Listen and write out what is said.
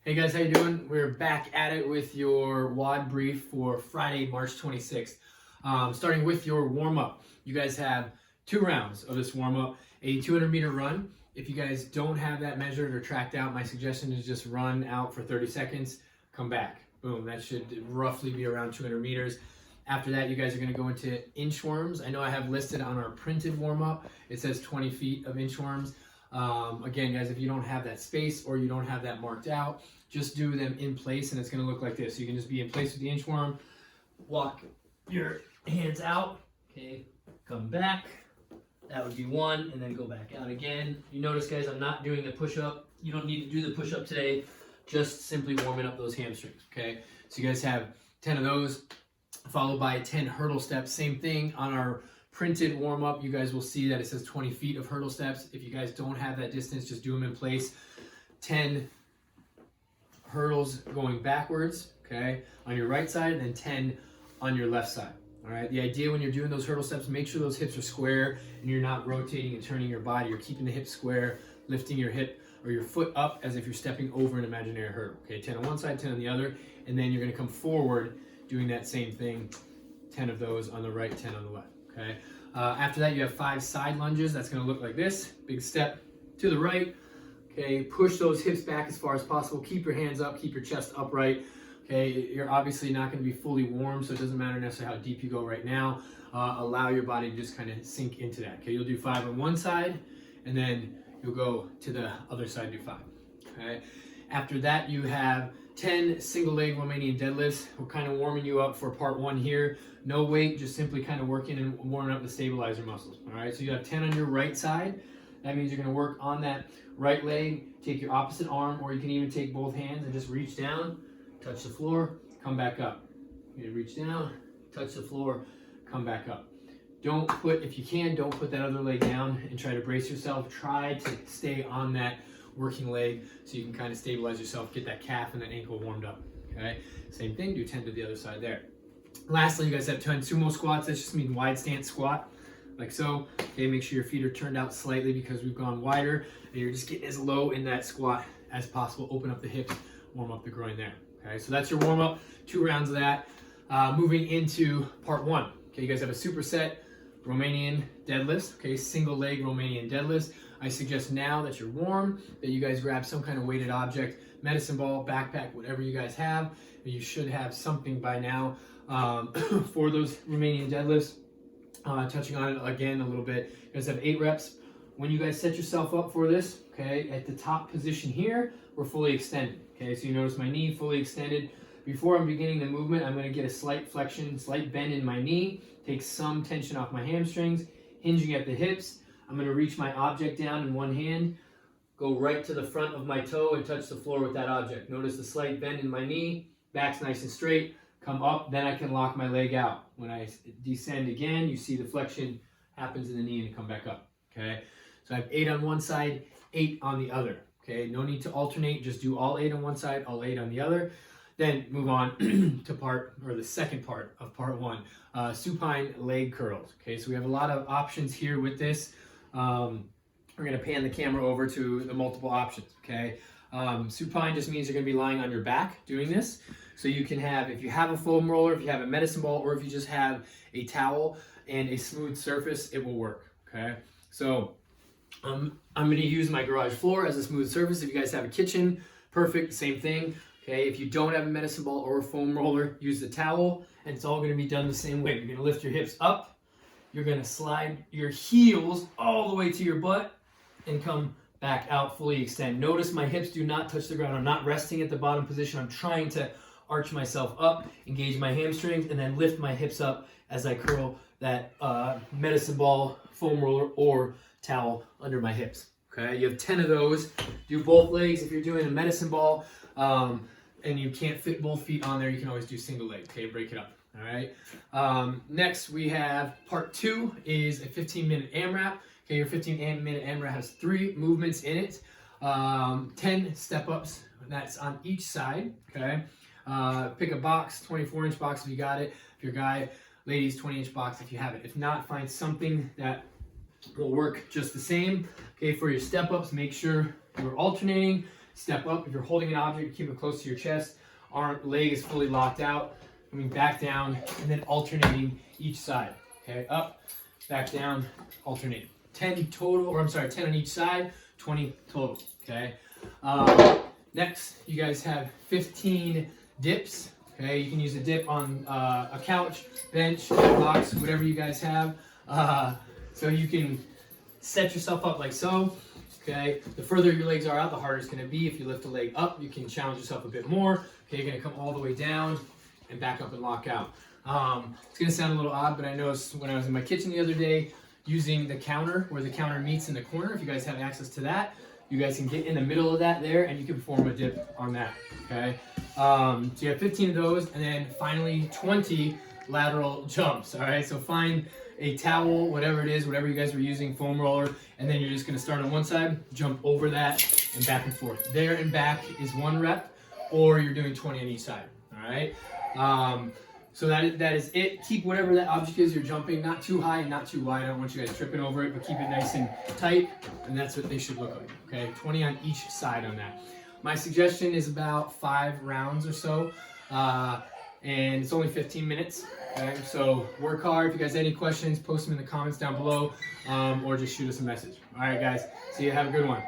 Hey guys, how you doing? We're back at it with your WOD brief for Friday, March 26th. Starting with your warm-up. You guys have 2 rounds of this warm-up, a 200-meter run. If you guys don't have that measured or tracked out, my suggestion is just run out for 30 seconds, come back. Boom, that should roughly be around 200 meters. After that, you guys are gonna go into inchworms. I know I have listed on our printed warm-up, it says 20 feet of inchworms. Again, guys, if you don't have that space or you don't have that marked out, just do them in place and it's going to look like this. So you can just be in place with the inchworm, walk your hands out, okay, come back. That would be 1, and then go back out again. You notice, guys, I'm not doing the push-up. You don't need to do the push-up today, just simply warming up those hamstrings, okay? So you guys have 10 of those, followed by 10 hurdle steps. Same thing on our printed warm-up. You guys will see that it says 20 feet of hurdle steps. If you guys don't have that distance, just do them in place. 10 hurdles going backwards, okay, on your right side, and then 10 on your left side. All right, the idea when you're doing those hurdle steps, make sure those hips are square and you're not rotating and turning your body. You're keeping the hips square, lifting your hip or your foot up as if you're stepping over an imaginary hurdle. Okay, 10 on one side, 10 on the other, and then you're going to come forward doing that same thing. 10 of those on the right, 10 on the left. Okay. After that, you have 5 side lunges. That's going to look like this. Big step to the right. Okay. Push those hips back as far as possible. Keep your hands up. Keep your chest upright. Okay. You're obviously not going to be fully warm, so it doesn't matter necessarily how deep you go right now. Allow your body to just kind of sink into that. Okay. You'll do 5 on one side, and then you'll go to the other side and do 5. Okay. After that, you have 10 single leg Romanian deadlifts. We're kind of warming you up for part 1 here. No weight, just simply kind of working and warming up the stabilizer muscles. All right, so you have 10 on your right side. That means you're going to work on that right leg. Take your opposite arm, or you can even take both hands and just reach down, touch the floor, come back up. You reach down, touch the floor, come back up. Don't put, if you can, don't put that other leg down and try to brace yourself. Try to stay on that working leg so you can kind of stabilize yourself, get that calf and that ankle warmed up. Okay, same thing, do 10 to the other side there. Lastly, you guys have 10 sumo squats. That just means wide stance squat, like so. Okay, make sure your feet are turned out slightly because we've gone wider, and you're just getting as low in that squat as possible. Open up the hips, warm up the groin there. Okay, so that's your warm up. 2 rounds of that. Moving into part 1. Okay, you guys have a superset Romanian deadlifts. Okay, single leg Romanian deadlifts. I suggest now that you're warm that you guys grab some kind of weighted object, medicine ball, backpack, whatever you guys have. You should have something by now for those Romanian deadlifts. Touching on it again a little bit, you guys have 8 reps. When you guys set yourself up for this, okay, at the top position here, we're fully extended. Okay, so you notice my knee fully extended. Before I'm beginning the movement, I'm going to get a slight flexion, slight bend in my knee, take some tension off my hamstrings, hinging at the hips. I'm going to reach my object down in one hand, go right to the front of my toe and touch the floor with that object. Notice the slight bend in my knee, back's nice and straight, come up, then I can lock my leg out. When I descend again, you see the flexion happens in the knee and come back up, okay? So I have 8 on one side, 8 on the other, okay? No need to alternate, just do all 8 on one side, all 8 on the other. Then move on to the second part of part 1, supine leg curls. Okay, so we have a lot of options here with this. We're going to pan the camera over to the multiple options. Okay, supine just means you're going to be lying on your back doing this. So you can have, if you have a foam roller, if you have a medicine ball, or if you just have a towel and a smooth surface, it will work. Okay, so I'm going to use my garage floor as a smooth surface. If you guys have a kitchen, perfect, same thing. Okay, if you don't have a medicine ball or a foam roller, use the towel, and it's all going to be done the same way. You're going to lift your hips up, you're going to slide your heels all the way to your butt, and come back out, fully extend. Notice my hips do not touch the ground. I'm not resting at the bottom position. I'm trying to arch myself up, engage my hamstrings, and then lift my hips up as I curl that medicine ball, foam roller, or towel under my hips. Okay, you have 10 of those. Do both legs if you're doing a medicine ball. And you can't fit both feet on there, you can always do single leg. Okay, break it up. All right. Next, we have part 2 is a 15-minute AMRAP. Okay, your 15-minute AMRAP has 3 movements in it. 10 step-ups. That's on each side. Okay. Pick a box, 24-inch box if you got it. If you're a guy, ladies, 20-inch box if you have it. If not, find something that will work just the same. Okay, for your step-ups, make sure you're alternating. step up. If you're holding an object, keep it close to your chest. Leg is fully locked out. Coming back down and then alternating each side. Okay, up, back down, alternate. 10 total, or I'm sorry, 10 on each side, 20 total. Okay. Next, you guys have 15 dips. Okay, you can use a dip on a couch, bench, box, whatever you guys have. So you can set yourself up like so. Okay, the further your legs are out, the harder it's going to be. If you lift a leg up, you can challenge yourself a bit more. Okay, you're going to come all the way down and back up and lock out. It's going to sound a little odd, but I noticed when I was in my kitchen the other day, using the counter, where the counter meets in the corner, if you guys have access to that, you guys can get in the middle of that there, and you can perform a dip on that, okay? So you have 15 of those, and then finally 20 lateral jumps, all right? So find a towel, whatever it is, whatever you guys were using, foam roller, and then you're just gonna start on one side, jump over that, and back and forth. There and back is 1 rep, or you're doing 20 on each side, all right? So that is it. Keep whatever that object is you're jumping, not too high and not too wide. I don't want you guys tripping over it, but keep it nice and tight, and that's what they should look like, okay? 20 on each side on that. My suggestion is about 5 rounds or so, and it's only 15 minutes, okay? So work hard. If you guys have any questions, post them in the comments down below, or just shoot us a message. All right, guys, see you. Have a good one.